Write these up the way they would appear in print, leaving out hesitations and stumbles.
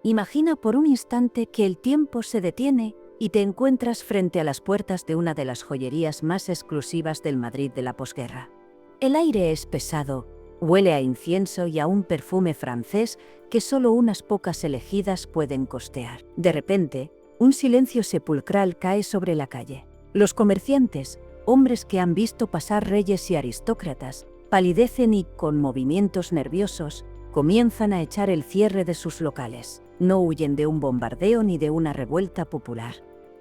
Imagina por un instante que el tiempo se detiene y te encuentras frente a las puertas de una de las joyerías más exclusivas del Madrid de la posguerra. El aire es pesado, huele a incienso y a un perfume francés que solo unas pocas elegidas pueden costear. De repente, un silencio sepulcral cae sobre la calle. Los comerciantes, hombres que han visto pasar reyes y aristócratas, palidecen y, con movimientos nerviosos, comienzan a echar el cierre de sus locales. No huyen de un bombardeo ni de una revuelta popular.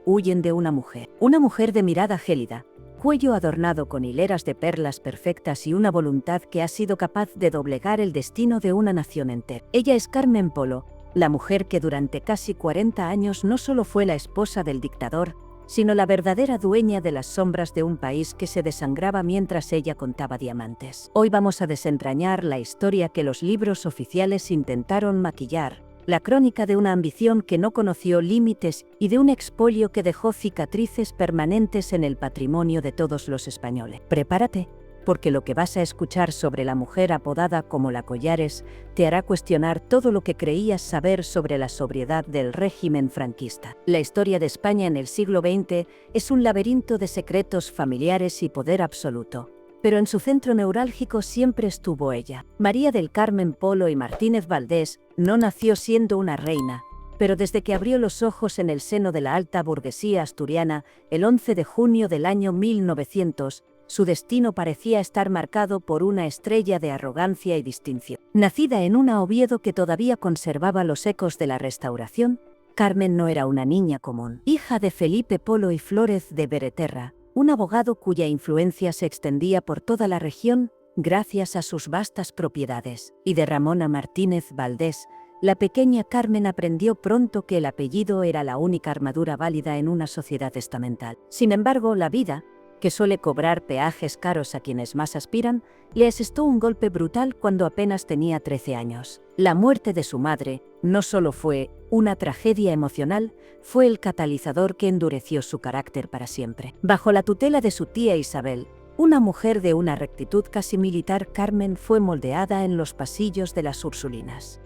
Huyen de una mujer de mirada gélida, cuello adornado con hileras de perlas perfectas y una voluntad que ha sido capaz de doblegar el destino de una nación entera. Ella es Carmen Polo, la mujer que durante casi 40 años no solo fue la esposa del dictador, sino la verdadera dueña de las sombras de un país que se desangraba mientras ella contaba diamantes. Hoy vamos a desentrañar la historia que los libros oficiales intentaron maquillar, la crónica de una ambición que no conoció límites y de un expolio que dejó cicatrices permanentes en el patrimonio de todos los españoles. Prepárate, porque lo que vas a escuchar sobre la mujer apodada como la Collares te hará cuestionar todo lo que creías saber sobre la sobriedad del régimen franquista. La historia de España en el siglo XX es un laberinto de secretos familiares y poder absoluto. Pero en su centro neurálgico siempre estuvo ella. María del Carmen Polo y Martínez Valdés no nació siendo una reina, pero desde que abrió los ojos en el seno de la alta burguesía asturiana, el 11 de junio del año 1900, su destino parecía estar marcado por una estrella de arrogancia y distinción. Nacida en una Oviedo que todavía conservaba los ecos de la Restauración, Carmen no era una niña común. Hija de Felipe Polo y Flórez de Bereterra, un abogado cuya influencia se extendía por toda la región gracias a sus vastas propiedades, y de Ramona Martínez Valdés, la pequeña Carmen aprendió pronto que el apellido era la única armadura válida en una sociedad estamental. Sin embargo, la vida, que suele cobrar peajes caros a quienes más aspiran, le asestó un golpe brutal cuando apenas tenía 13 años. La muerte de su madre no solo fue una tragedia emocional, fue el catalizador que endureció su carácter para siempre. Bajo la tutela de su tía Isabel, una mujer de una rectitud casi militar, Carmen fue moldeada en los pasillos de las Ursulinas.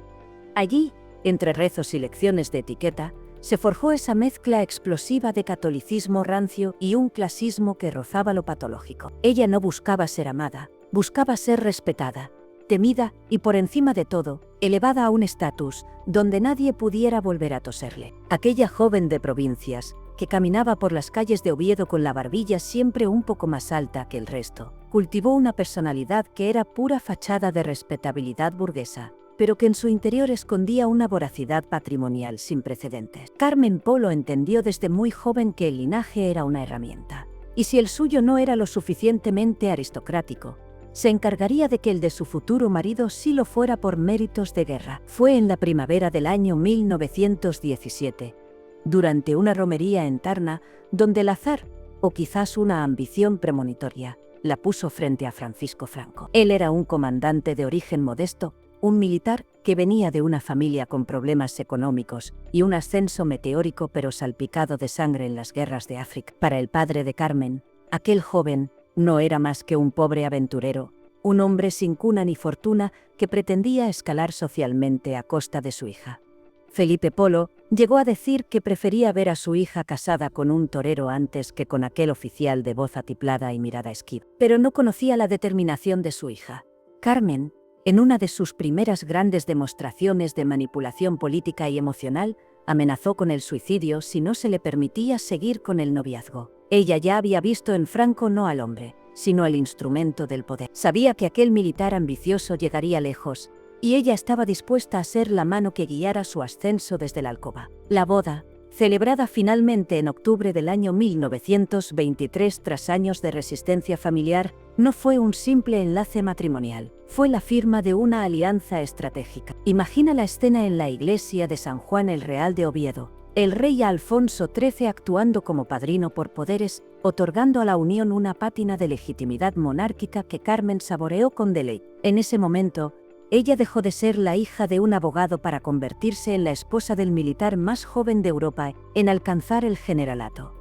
Allí, entre rezos y lecciones de etiqueta, se forjó esa mezcla explosiva de catolicismo rancio y un clasismo que rozaba lo patológico. Ella no buscaba ser amada, buscaba ser respetada, temida y, por encima de todo, elevada a un estatus donde nadie pudiera volver a toserle. Aquella joven de provincias, que caminaba por las calles de Oviedo con la barbilla siempre un poco más alta que el resto, cultivó una personalidad que era pura fachada de respetabilidad burguesa, pero que en su interior escondía una voracidad patrimonial sin precedentes. Carmen Polo entendió desde muy joven que el linaje era una herramienta, y si el suyo no era lo suficientemente aristocrático, se encargaría de que el de su futuro marido sí lo fuera por méritos de guerra. Fue en la primavera del año 1917, durante una romería en Tarna, donde el azar, o quizás una ambición premonitoria, la puso frente a Francisco Franco. Él era un comandante de origen modesto, un militar que venía de una familia con problemas económicos y un ascenso meteórico pero salpicado de sangre en las guerras de África. Para el padre de Carmen, aquel joven no era más que un pobre aventurero, un hombre sin cuna ni fortuna que pretendía escalar socialmente a costa de su hija. Felipe Polo llegó a decir que prefería ver a su hija casada con un torero antes que con aquel oficial de voz atiplada y mirada esquiva. Pero no conocía la determinación de su hija. Carmen, en una de sus primeras grandes demostraciones de manipulación política y emocional, amenazó con el suicidio si no se le permitía seguir con el noviazgo. Ella ya había visto en Franco no al hombre, sino el instrumento del poder. Sabía que aquel militar ambicioso llegaría lejos, y ella estaba dispuesta a ser la mano que guiara su ascenso desde la alcoba. La boda, celebrada finalmente en octubre del año 1923 tras años de resistencia familiar, no fue un simple enlace matrimonial, fue la firma de una alianza estratégica. Imagina la escena en la iglesia de San Juan el Real de Oviedo, el rey Alfonso XIII actuando como padrino por poderes, otorgando a la unión una pátina de legitimidad monárquica que Carmen saboreó con deleite. En ese momento, ella dejó de ser la hija de un abogado para convertirse en la esposa del militar más joven de Europa en alcanzar el generalato.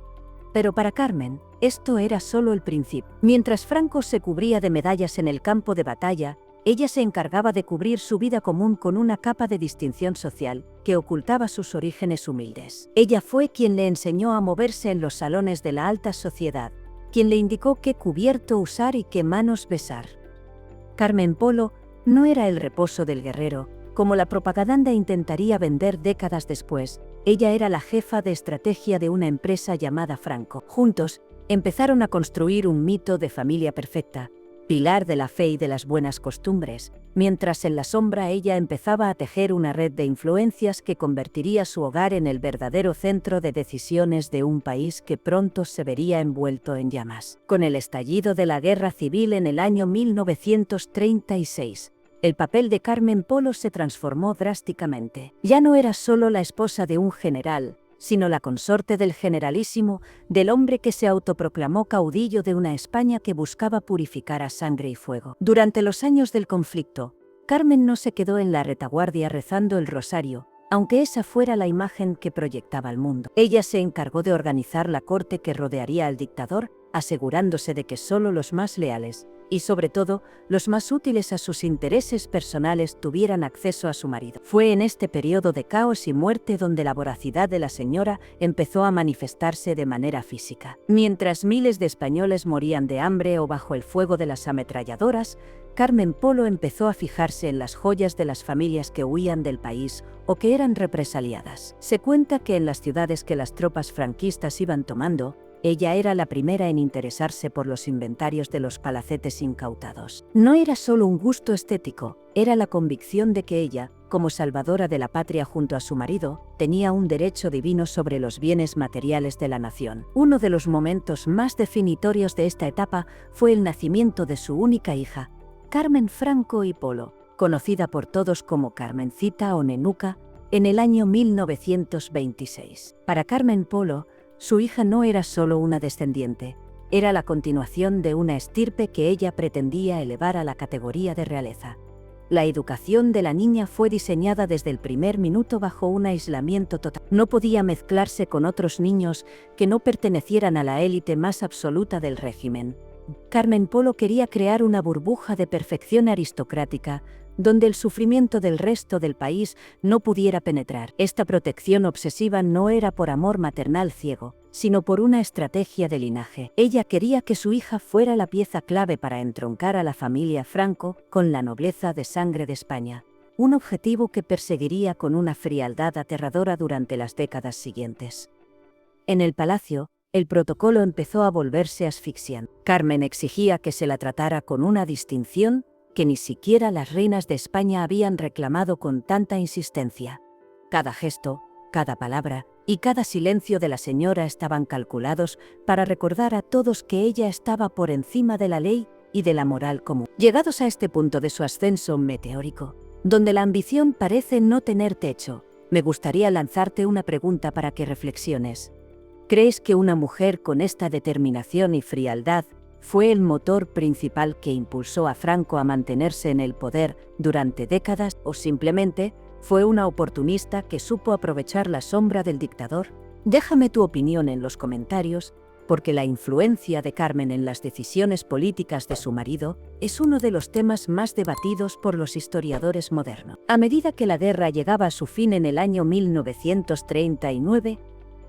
Pero para Carmen, esto era solo el principio. Mientras Franco se cubría de medallas en el campo de batalla, Ella se encargaba de cubrir su vida común con una capa de distinción social que ocultaba sus orígenes humildes. Ella fue quien le enseñó a moverse en los salones de la alta sociedad, quien le indicó qué cubierto usar y qué manos besar. Carmen Polo no era el reposo del guerrero, como la propaganda intentaría vender décadas después. Ella era la jefa de estrategia de una empresa llamada Franco. Juntos, empezaron a construir un mito de familia perfecta, pilar de la fe y de las buenas costumbres, mientras en la sombra ella empezaba a tejer una red de influencias que convertiría su hogar en el verdadero centro de decisiones de un país que pronto se vería envuelto en llamas. Con el estallido de la Guerra Civil en el año 1936, el papel de Carmen Polo se transformó drásticamente. Ya no era solo la esposa de un general, sino la consorte del generalísimo, del hombre que se autoproclamó caudillo de una España que buscaba purificar a sangre y fuego. Durante los años del conflicto, Carmen no se quedó en la retaguardia rezando el rosario, aunque esa fuera la imagen que proyectaba al mundo. Ella se encargó de organizar la corte que rodearía al dictador, asegurándose de que solo los más leales, y sobre todo, los más útiles a sus intereses personales tuvieran acceso a su marido. Fue en este periodo de caos y muerte donde la voracidad de la señora empezó a manifestarse de manera física. Mientras miles de españoles morían de hambre o bajo el fuego de las ametralladoras, Carmen Polo empezó a fijarse en las joyas de las familias que huían del país o que eran represaliadas. Se cuenta que en las ciudades que las tropas franquistas iban tomando, ella era la primera en interesarse por los inventarios de los palacetes incautados. No era solo un gusto estético, era la convicción de que ella, como salvadora de la patria junto a su marido, tenía un derecho divino sobre los bienes materiales de la nación. Uno de los momentos más definitorios de esta etapa fue el nacimiento de su única hija, Carmen Franco y Polo, conocida por todos como Carmencita o Nenuca, en el año 1926. Para Carmen Polo, su hija no era solo una descendiente, era la continuación de una estirpe que ella pretendía elevar a la categoría de realeza. La educación de la niña fue diseñada desde el primer minuto bajo un aislamiento total. No podía mezclarse con otros niños que no pertenecieran a la élite más absoluta del régimen. Carmen Polo quería crear una burbuja de perfección aristocrática, donde el sufrimiento del resto del país no pudiera penetrar. Esta protección obsesiva no era por amor maternal ciego, sino por una estrategia de linaje. Ella quería que su hija fuera la pieza clave para entroncar a la familia Franco con la nobleza de sangre de España, un objetivo que perseguiría con una frialdad aterradora durante las décadas siguientes. En el palacio, el protocolo empezó a volverse asfixiante. Carmen exigía que se la tratara con una distinción que ni siquiera las reinas de España habían reclamado con tanta insistencia. Cada gesto, cada palabra y cada silencio de la señora estaban calculados para recordar a todos que ella estaba por encima de la ley y de la moral común. Llegados a este punto de su ascenso meteórico, donde la ambición parece no tener techo, me gustaría lanzarte una pregunta para que reflexiones. ¿Crees que una mujer con esta determinación y frialdad fue el motor principal que impulsó a Franco a mantenerse en el poder durante décadas, o simplemente fue una oportunista que supo aprovechar la sombra del dictador? Déjame tu opinión en los comentarios, porque la influencia de Carmen en las decisiones políticas de su marido es uno de los temas más debatidos por los historiadores modernos. A medida que la guerra llegaba a su fin en el año 1939,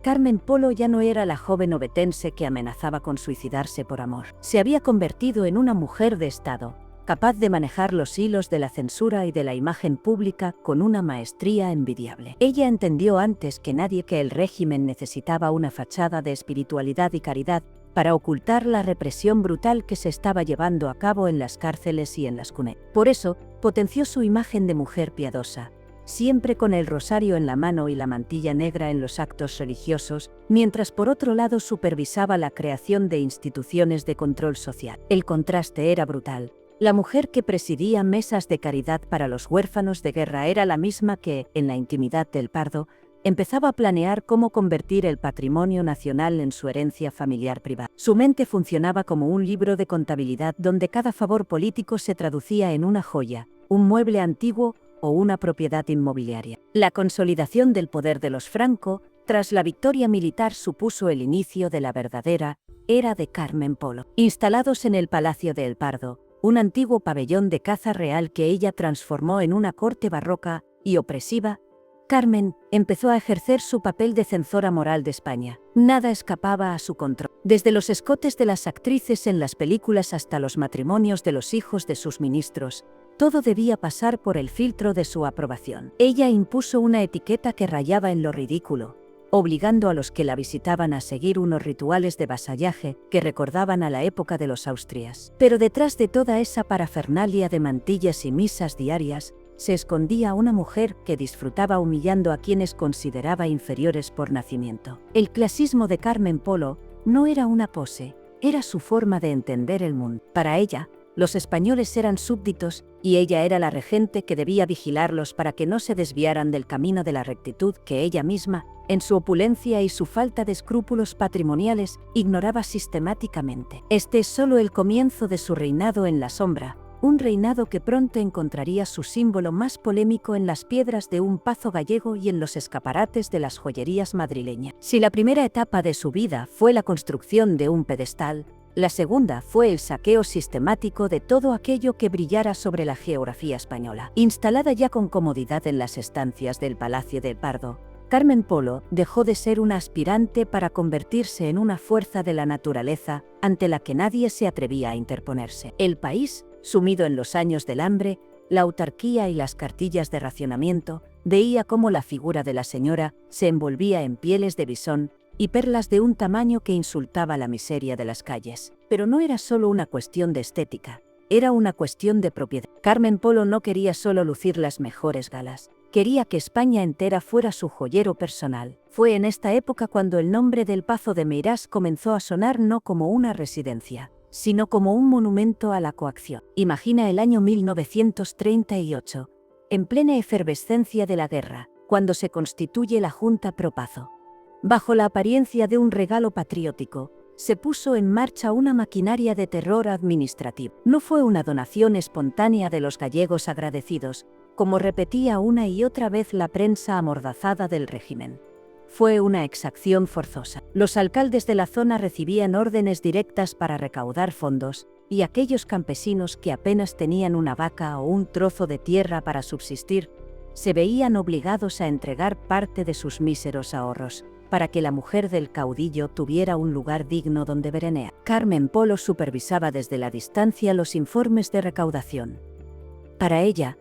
Carmen Polo ya no era la joven ovetense que amenazaba con suicidarse por amor. Se había convertido en una mujer de Estado, capaz de manejar los hilos de la censura y de la imagen pública con una maestría envidiable. Ella entendió antes que nadie que el régimen necesitaba una fachada de espiritualidad y caridad para ocultar la represión brutal que se estaba llevando a cabo en las cárceles y en las cunetas. Por eso, potenció su imagen de mujer piadosa, siempre con el rosario en la mano y la mantilla negra en los actos religiosos, mientras por otro lado supervisaba la creación de instituciones de control social. El contraste era brutal. La mujer que presidía mesas de caridad para los huérfanos de guerra era la misma que, en la intimidad del Pardo, empezaba a planear cómo convertir el patrimonio nacional en su herencia familiar privada. Su mente funcionaba como un libro de contabilidad donde cada favor político se traducía en una joya, un mueble antiguo o una propiedad inmobiliaria. La consolidación del poder de los Franco, tras la victoria militar, supuso el inicio de la verdadera era de Carmen Polo. Instalados en el Palacio de El Pardo, un antiguo pabellón de caza real que ella transformó en una corte barroca y opresiva, Carmen empezó a ejercer su papel de censora moral de España. Nada escapaba a su control. Desde los escotes de las actrices en las películas hasta los matrimonios de los hijos de sus ministros, todo debía pasar por el filtro de su aprobación. Ella impuso una etiqueta que rayaba en lo ridículo, obligando a los que la visitaban a seguir unos rituales de vasallaje que recordaban a la época de los Austrias. Pero detrás de toda esa parafernalia de mantillas y misas diarias, se escondía una mujer que disfrutaba humillando a quienes consideraba inferiores por nacimiento. El clasismo de Carmen Polo no era una pose, era su forma de entender el mundo. Para ella, los españoles eran súbditos y ella era la regente que debía vigilarlos para que no se desviaran del camino de la rectitud que ella misma, en su opulencia y su falta de escrúpulos patrimoniales, ignoraba sistemáticamente. Este es solo el comienzo de su reinado en la sombra, un reinado que pronto encontraría su símbolo más polémico en las piedras de un pazo gallego y en los escaparates de las joyerías madrileñas. Si la primera etapa de su vida fue la construcción de un pedestal, la segunda fue el saqueo sistemático de todo aquello que brillara sobre la geografía española. Instalada ya con comodidad en las estancias del Palacio del Pardo, Carmen Polo dejó de ser una aspirante para convertirse en una fuerza de la naturaleza ante la que nadie se atrevía a interponerse. El país, sumido en los años del hambre, la autarquía y las cartillas de racionamiento, veía cómo la figura de la señora se envolvía en pieles de bisón y perlas de un tamaño que insultaba la miseria de las calles. Pero no era solo una cuestión de estética, era una cuestión de propiedad. Carmen Polo no quería solo lucir las mejores galas, quería que España entera fuera su joyero personal. Fue en esta época cuando el nombre del Pazo de Meirás comenzó a sonar no como una residencia, sino como un monumento a la coacción. Imagina el año 1938, en plena efervescencia de la guerra, cuando se constituye la Junta Pro Pazo. Bajo la apariencia de un regalo patriótico, se puso en marcha una maquinaria de terror administrativo. No fue una donación espontánea de los gallegos agradecidos, como repetía una y otra vez la prensa amordazada del régimen. Fue una exacción forzosa. Los alcaldes de la zona recibían órdenes directas para recaudar fondos, y aquellos campesinos que apenas tenían una vaca o un trozo de tierra para subsistir, se veían obligados a entregar parte de sus míseros ahorros, para que la mujer del caudillo tuviera un lugar digno donde veranear. Carmen Polo supervisaba desde la distancia los informes de recaudación. Para ella,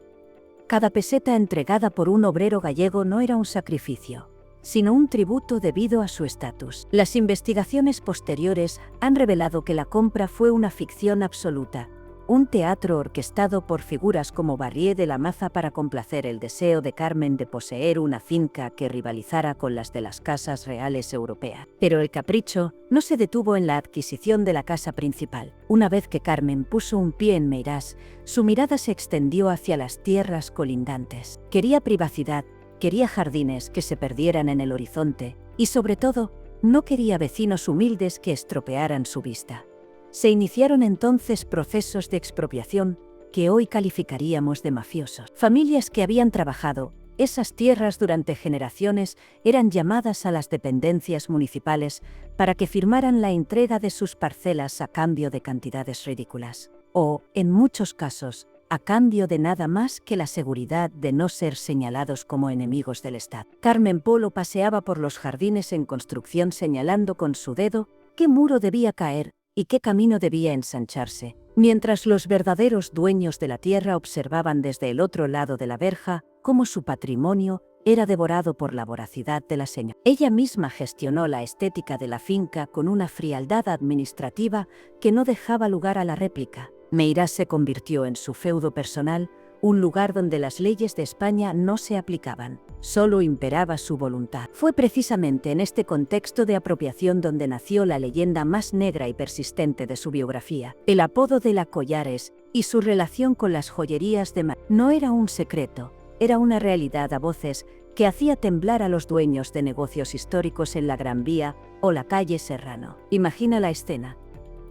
cada peseta entregada por un obrero gallego no era un sacrificio, sino un tributo debido a su estatus. Las investigaciones posteriores han revelado que la compra fue una ficción absoluta, un teatro orquestado por figuras como Barrié de la Maza para complacer el deseo de Carmen de poseer una finca que rivalizara con las de las casas reales europeas. Pero el capricho no se detuvo en la adquisición de la casa principal. Una vez que Carmen puso un pie en Meirás, su mirada se extendió hacia las tierras colindantes. Quería privacidad, quería jardines que se perdieran en el horizonte y, sobre todo, no quería vecinos humildes que estropearan su vista. Se iniciaron entonces procesos de expropiación que hoy calificaríamos de mafiosos. Familias que habían trabajado esas tierras durante generaciones eran llamadas a las dependencias municipales para que firmaran la entrega de sus parcelas a cambio de cantidades ridículas, o, en muchos casos, a cambio de nada más que la seguridad de no ser señalados como enemigos del Estado. Carmen Polo paseaba por los jardines en construcción señalando con su dedo qué muro debía caer y qué camino debía ensancharse, mientras los verdaderos dueños de la tierra observaban desde el otro lado de la verja cómo su patrimonio era devorado por la voracidad de la señora. Ella misma gestionó la estética de la finca con una frialdad administrativa que no dejaba lugar a la réplica. Meirás se convirtió en su feudo personal, un lugar donde las leyes de España no se aplicaban, solo imperaba su voluntad. Fue precisamente en este contexto de apropiación donde nació la leyenda más negra y persistente de su biografía. El apodo de la Collares y su relación con las joyerías de Madrid no era un secreto, era una realidad a voces que hacía temblar a los dueños de negocios históricos en la Gran Vía o la calle Serrano. Imagina la escena.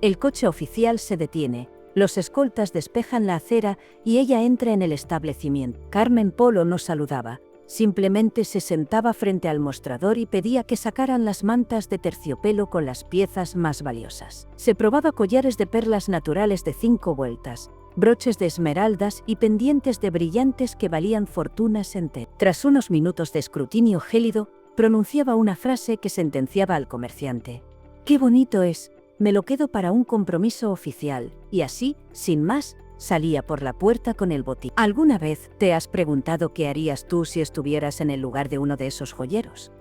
El coche oficial se detiene, los escoltas despejan la acera y ella entra en el establecimiento. Carmen Polo no saludaba, simplemente se sentaba frente al mostrador y pedía que sacaran las mantas de terciopelo con las piezas más valiosas. Se probaba collares de perlas naturales de 5 vueltas, broches de esmeraldas y pendientes de brillantes que valían fortunas enteras. Tras unos minutos de escrutinio gélido, pronunciaba una frase que sentenciaba al comerciante. «¡Qué bonito es! Me lo quedo para un compromiso oficial», y así, sin más, salía por la puerta con el botín. ¿Alguna vez te has preguntado qué harías tú si estuvieras en el lugar de uno de esos joyeros?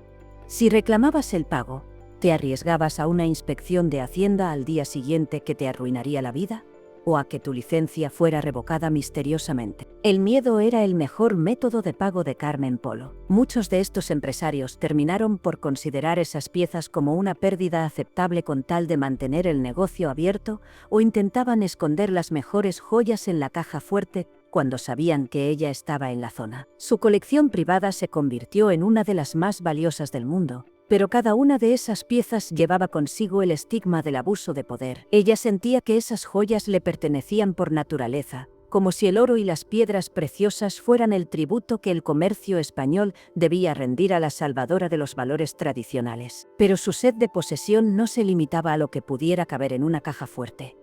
Si reclamabas el pago, ¿te arriesgabas a una inspección de Hacienda al día siguiente que te arruinaría la vida? ¿O a que tu licencia fuera revocada misteriosamente? El miedo era el mejor método de pago de Carmen Polo. Muchos de estos empresarios terminaron por considerar esas piezas como una pérdida aceptable con tal de mantener el negocio abierto, o intentaban esconder las mejores joyas en la caja fuerte cuando sabían que ella estaba en la zona. Su colección privada se convirtió en una de las más valiosas del mundo, pero cada una de esas piezas llevaba consigo el estigma del abuso de poder. Ella sentía que esas joyas le pertenecían por naturaleza, como si el oro y las piedras preciosas fueran el tributo que el comercio español debía rendir a la salvadora de los valores tradicionales. Pero su sed de posesión no se limitaba a lo que pudiera caber en una caja fuerte.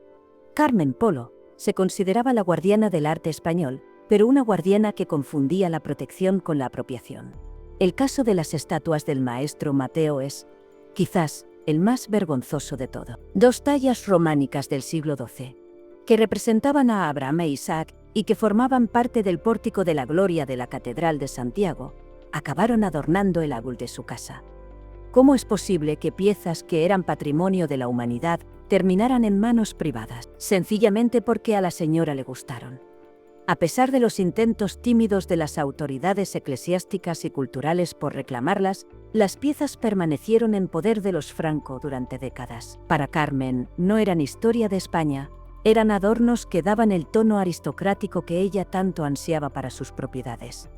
Carmen Polo se consideraba la guardiana del arte español, pero una guardiana que confundía la protección con la apropiación. El caso de las estatuas del maestro Mateo es, quizás, el más vergonzoso de todo. Dos tallas románicas del siglo XII, que representaban a Abraham e Isaac y que formaban parte del pórtico de la gloria de la Catedral de Santiago, acabaron adornando el águl de su casa. ¿Cómo es posible que piezas que eran patrimonio de la humanidad terminaran en manos privadas? Sencillamente porque a la señora le gustaron. A pesar de los intentos tímidos de las autoridades eclesiásticas y culturales por reclamarlas, las piezas permanecieron en poder de los Franco durante décadas. Para Carmen, no eran historia de España, eran adornos que daban el tono aristocrático que ella tanto ansiaba para sus propiedades.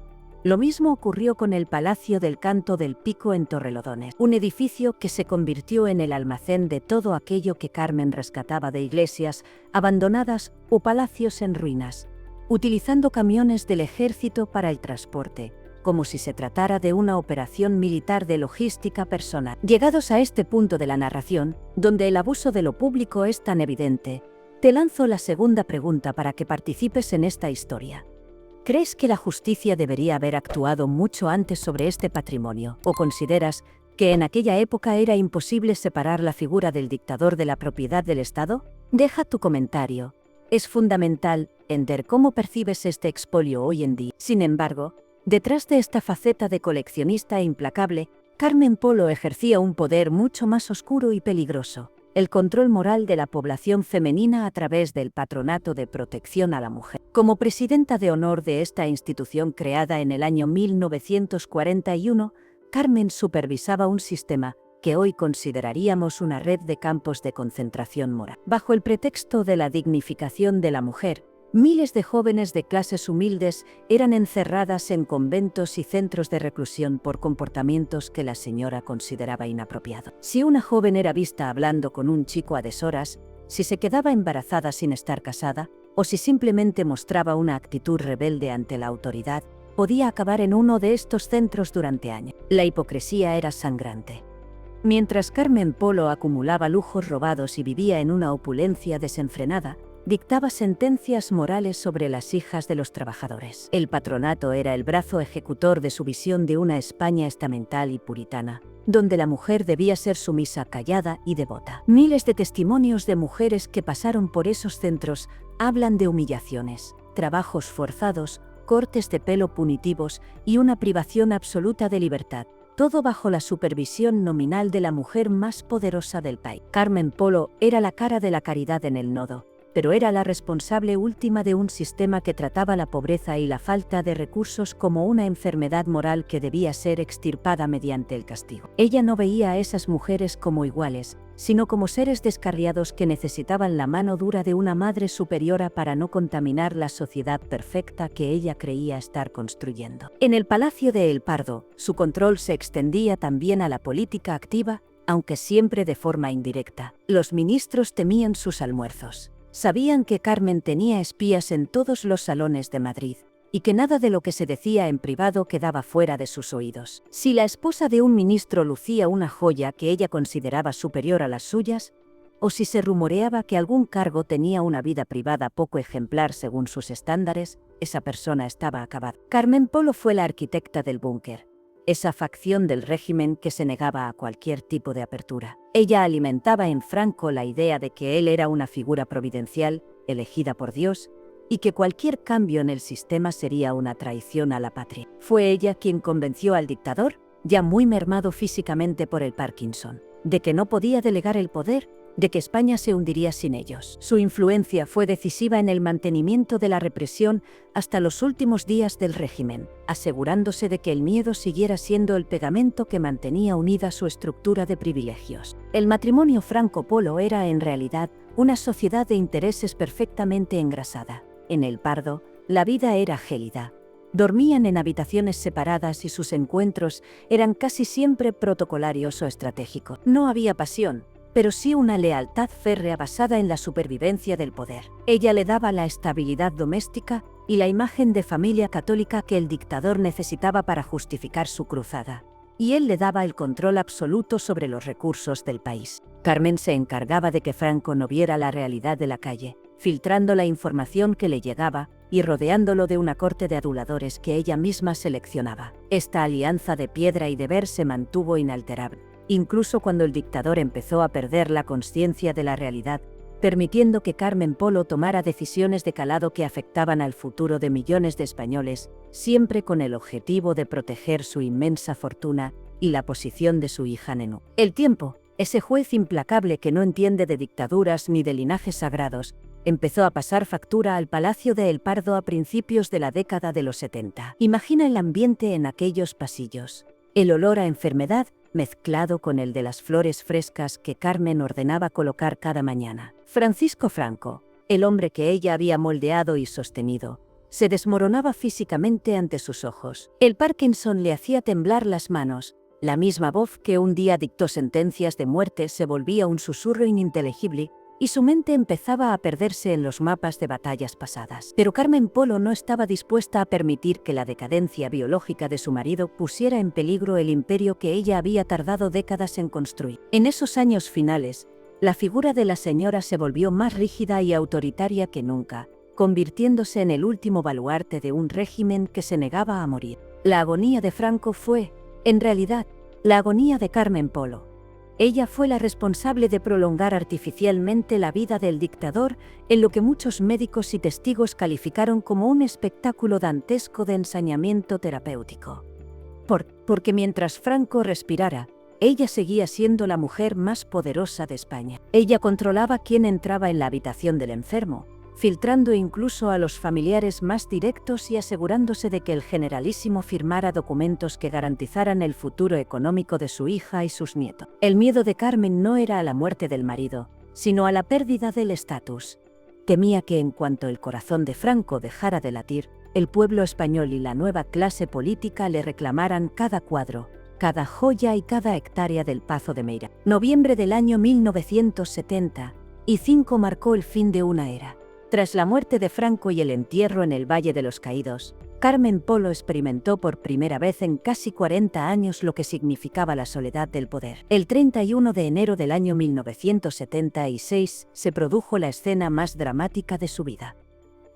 Lo mismo ocurrió con el Palacio del Canto del Pico en Torrelodones, un edificio que se convirtió en el almacén de todo aquello que Carmen rescataba de iglesias abandonadas o palacios en ruinas, utilizando camiones del ejército para el transporte, como si se tratara de una operación militar de logística personal. Llegados a este punto de la narración, donde el abuso de lo público es tan evidente, te lanzo la segunda pregunta para que participes en esta historia. ¿Crees que la justicia debería haber actuado mucho antes sobre este patrimonio? ¿O consideras que en aquella época era imposible separar la figura del dictador de la propiedad del Estado? Deja tu comentario. Es fundamental entender cómo percibes este expolio hoy en día. Sin embargo, detrás de esta faceta de coleccionista implacable, Carmen Polo ejercía un poder mucho más oscuro y peligroso: el control moral de la población femenina a través del Patronato de Protección a la Mujer. Como presidenta de honor de esta institución creada en el año 1941, Carmen supervisaba un sistema que hoy consideraríamos una red de campos de concentración moral. Bajo el pretexto de la dignificación de la mujer, miles de jóvenes de clases humildes eran encerradas en conventos y centros de reclusión por comportamientos que la señora consideraba inapropiados. Si una joven era vista hablando con un chico a deshoras, si se quedaba embarazada sin estar casada, o si simplemente mostraba una actitud rebelde ante la autoridad, podía acabar en uno de estos centros durante años. La hipocresía era sangrante. Mientras Carmen Polo acumulaba lujos robados y vivía en una opulencia desenfrenada, dictaba sentencias morales sobre las hijas de los trabajadores. El patronato era el brazo ejecutor de su visión de una España estamental y puritana, donde la mujer debía ser sumisa, callada y devota. Miles de testimonios de mujeres que pasaron por esos centros hablan de humillaciones, trabajos forzados, cortes de pelo punitivos y una privación absoluta de libertad, todo bajo la supervisión nominal de la mujer más poderosa del país. Carmen Polo era la cara de la caridad en el nodo, pero era la responsable última de un sistema que trataba la pobreza y la falta de recursos como una enfermedad moral que debía ser extirpada mediante el castigo. Ella no veía a esas mujeres como iguales, sino como seres descarriados que necesitaban la mano dura de una madre superiora para no contaminar la sociedad perfecta que ella creía estar construyendo. En el Palacio de El Pardo, su control se extendía también a la política activa, aunque siempre de forma indirecta. Los ministros temían sus almuerzos. Sabían que Carmen tenía espías en todos los salones de Madrid, y que nada de lo que se decía en privado quedaba fuera de sus oídos. Si la esposa de un ministro lucía una joya que ella consideraba superior a las suyas, o si se rumoreaba que algún cargo tenía una vida privada poco ejemplar según sus estándares, esa persona estaba acabada. Carmen Polo fue la arquitecta del búnker, esa facción del régimen que se negaba a cualquier tipo de apertura. Ella alimentaba en Franco la idea de que él era una figura providencial, elegida por Dios, y que cualquier cambio en el sistema sería una traición a la patria. Fue ella quien convenció al dictador, ya muy mermado físicamente por el Parkinson, de que no podía delegar el poder, de que España se hundiría sin ellos. Su influencia fue decisiva en el mantenimiento de la represión hasta los últimos días del régimen, asegurándose de que el miedo siguiera siendo el pegamento que mantenía unida su estructura de privilegios. El matrimonio Franco-Polo era, en realidad, una sociedad de intereses perfectamente engrasada. En El Pardo, la vida era gélida. Dormían en habitaciones separadas y sus encuentros eran casi siempre protocolarios o estratégicos. No había pasión, pero sí una lealtad férrea basada en la supervivencia del poder. Ella le daba la estabilidad doméstica y la imagen de familia católica que el dictador necesitaba para justificar su cruzada, y él le daba el control absoluto sobre los recursos del país. Carmen se encargaba de que Franco no viera la realidad de la calle, filtrando la información que le llegaba y rodeándolo de una corte de aduladores que ella misma seleccionaba. Esta alianza de piedra y deber se mantuvo inalterable, incluso cuando el dictador empezó a perder la conciencia de la realidad, permitiendo que Carmen Polo tomara decisiones de calado que afectaban al futuro de millones de españoles, siempre con el objetivo de proteger su inmensa fortuna y la posición de su hija Nenú. El tiempo, ese juez implacable que no entiende de dictaduras ni de linajes sagrados, empezó a pasar factura al Palacio de El Pardo a principios de la década de los 70. Imagina el ambiente en aquellos pasillos. El olor a enfermedad mezclado con el de las flores frescas que Carmen ordenaba colocar cada mañana. Francisco Franco, el hombre que ella había moldeado y sostenido, se desmoronaba físicamente ante sus ojos. El Parkinson le hacía temblar las manos. La misma voz que un día dictó sentencias de muerte se volvía un susurro ininteligible, y su mente empezaba a perderse en los mapas de batallas pasadas. Pero Carmen Polo no estaba dispuesta a permitir que la decadencia biológica de su marido pusiera en peligro el imperio que ella había tardado décadas en construir. En esos años finales, la figura de la señora se volvió más rígida y autoritaria que nunca, convirtiéndose en el último baluarte de un régimen que se negaba a morir. La agonía de Franco fue, en realidad, la agonía de Carmen Polo. Ella fue la responsable de prolongar artificialmente la vida del dictador en lo que muchos médicos y testigos calificaron como un espectáculo dantesco de ensañamiento terapéutico. Porque mientras Franco respirara, ella seguía siendo la mujer más poderosa de España. Ella controlaba quién entraba en la habitación del enfermo, filtrando incluso a los familiares más directos y asegurándose de que el generalísimo firmara documentos que garantizaran el futuro económico de su hija y sus nietos. El miedo de Carmen no era a la muerte del marido, sino a la pérdida del estatus. Temía que en cuanto el corazón de Franco dejara de latir, el pueblo español y la nueva clase política le reclamaran cada cuadro, cada joya y cada hectárea del Pazo de Meira. Noviembre del año 1975 marcó el fin de una era. Tras la muerte de Franco y el entierro en el Valle de los Caídos, Carmen Polo experimentó por primera vez en casi 40 años lo que significaba la soledad del poder. El 31 de enero del año 1976 se produjo la escena más dramática de su vida: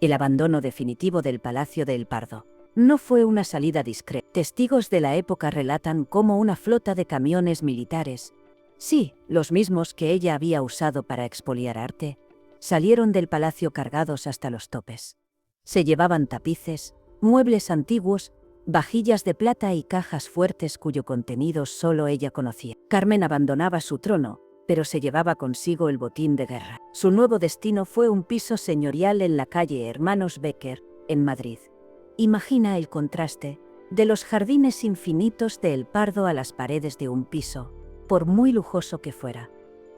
el abandono definitivo del Palacio de El Pardo. No fue una salida discreta. Testigos de la época relatan cómo una flota de camiones militares, sí, los mismos que ella había usado para expoliar arte, salieron del palacio cargados hasta los topes. Se llevaban tapices, muebles antiguos, vajillas de plata y cajas fuertes cuyo contenido solo ella conocía. Carmen abandonaba su trono, pero se llevaba consigo el botín de guerra. Su nuevo destino fue un piso señorial en la calle Hermanos Becker, en Madrid. Imagina el contraste de los jardines infinitos de El Pardo a las paredes de un piso, por muy lujoso que fuera.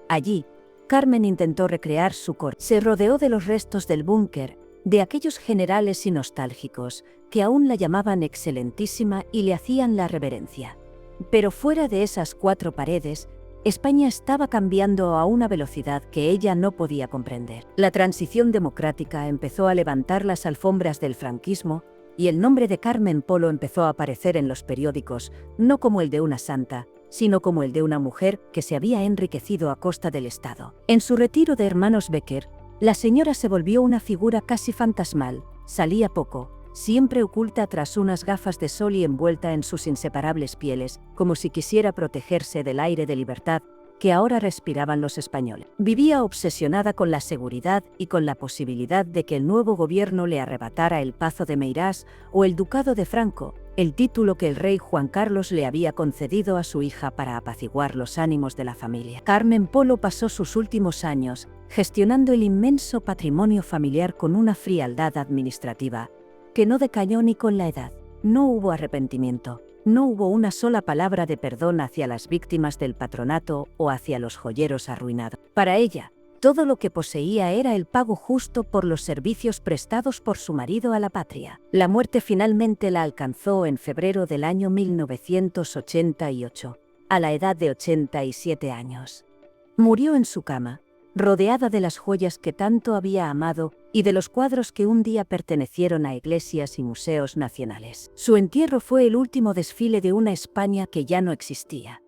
Allí, Carmen intentó recrear su corte. Se rodeó de los restos del búnker, de aquellos generales y nostálgicos que aún la llamaban excelentísima y le hacían la reverencia. Pero fuera de esas 4 paredes, España estaba cambiando a una velocidad que ella no podía comprender. La transición democrática empezó a levantar las alfombras del franquismo y el nombre de Carmen Polo empezó a aparecer en los periódicos, no como el de una santa, sino como el de una mujer que se había enriquecido a costa del Estado. En su retiro de hermanos Becker, la señora se volvió una figura casi fantasmal, salía poco, siempre oculta tras unas gafas de sol y envuelta en sus inseparables pieles, como si quisiera protegerse del aire de libertad que ahora respiraban los españoles. Vivía obsesionada con la seguridad y con la posibilidad de que el nuevo gobierno le arrebatara el Pazo de Meirás o el Ducado de Franco, el título que el rey Juan Carlos le había concedido a su hija para apaciguar los ánimos de la familia. Carmen Polo pasó sus últimos años gestionando el inmenso patrimonio familiar con una frialdad administrativa que no decayó ni con la edad. No hubo arrepentimiento. No hubo una sola palabra de perdón hacia las víctimas del patronato o hacia los joyeros arruinados. Para ella, todo lo que poseía era el pago justo por los servicios prestados por su marido a la patria. La muerte finalmente la alcanzó en febrero del año 1988, a la edad de 87 años. Murió en su cama, rodeada de las joyas que tanto había amado y de los cuadros que un día pertenecieron a iglesias y museos nacionales. Su entierro fue el último desfile de una España que ya no existía.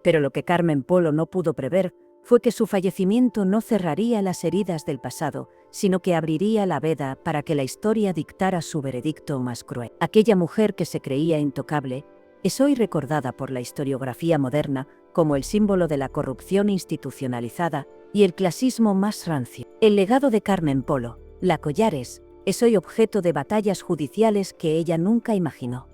Pero lo que Carmen Polo no pudo prever fue que su fallecimiento no cerraría las heridas del pasado, sino que abriría la veda para que la historia dictara su veredicto más cruel. Aquella mujer que se creía intocable es hoy recordada por la historiografía moderna como el símbolo de la corrupción institucionalizada y el clasismo más rancio. El legado de Carmen Polo, la Collares, es hoy objeto de batallas judiciales que ella nunca imaginó.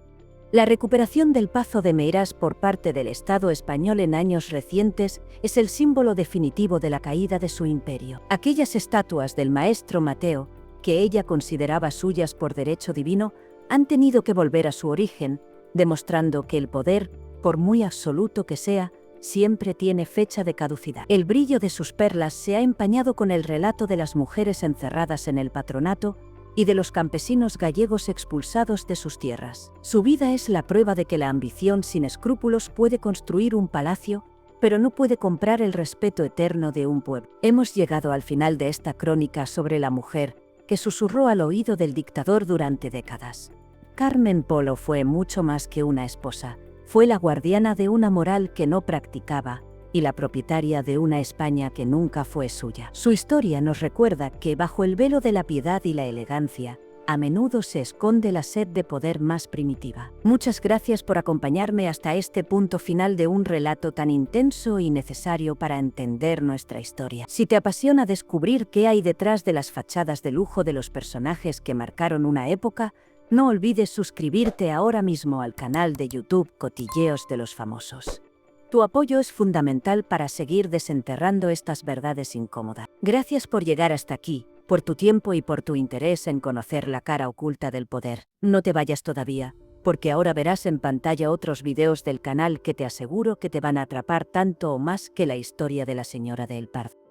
La recuperación del Pazo de Meirás por parte del Estado español en años recientes es el símbolo definitivo de la caída de su imperio. Aquellas estatuas del maestro Mateo, que ella consideraba suyas por derecho divino, han tenido que volver a su origen, demostrando que el poder, por muy absoluto que sea, siempre tiene fecha de caducidad. El brillo de sus perlas se ha empañado con el relato de las mujeres encerradas en el patronato y de los campesinos gallegos expulsados de sus tierras. Su vida es la prueba de que la ambición sin escrúpulos puede construir un palacio, pero no puede comprar el respeto eterno de un pueblo. Hemos llegado al final de esta crónica sobre la mujer que susurró al oído del dictador durante décadas. Carmen Polo fue mucho más que una esposa. Fue la guardiana de una moral que no practicaba y la propietaria de una España que nunca fue suya. Su historia nos recuerda que bajo el velo de la piedad y la elegancia, a menudo se esconde la sed de poder más primitiva. Muchas gracias por acompañarme hasta este punto final de un relato tan intenso y necesario para entender nuestra historia. Si te apasiona descubrir qué hay detrás de las fachadas de lujo de los personajes que marcaron una época, no olvides suscribirte ahora mismo al canal de YouTube Cotilleos de los Famosos. Tu apoyo es fundamental para seguir desenterrando estas verdades incómodas. Gracias por llegar hasta aquí, por tu tiempo y por tu interés en conocer la cara oculta del poder. No te vayas todavía, porque ahora verás en pantalla otros videos del canal que te aseguro que te van a atrapar tanto o más que la historia de la señora del Pardo.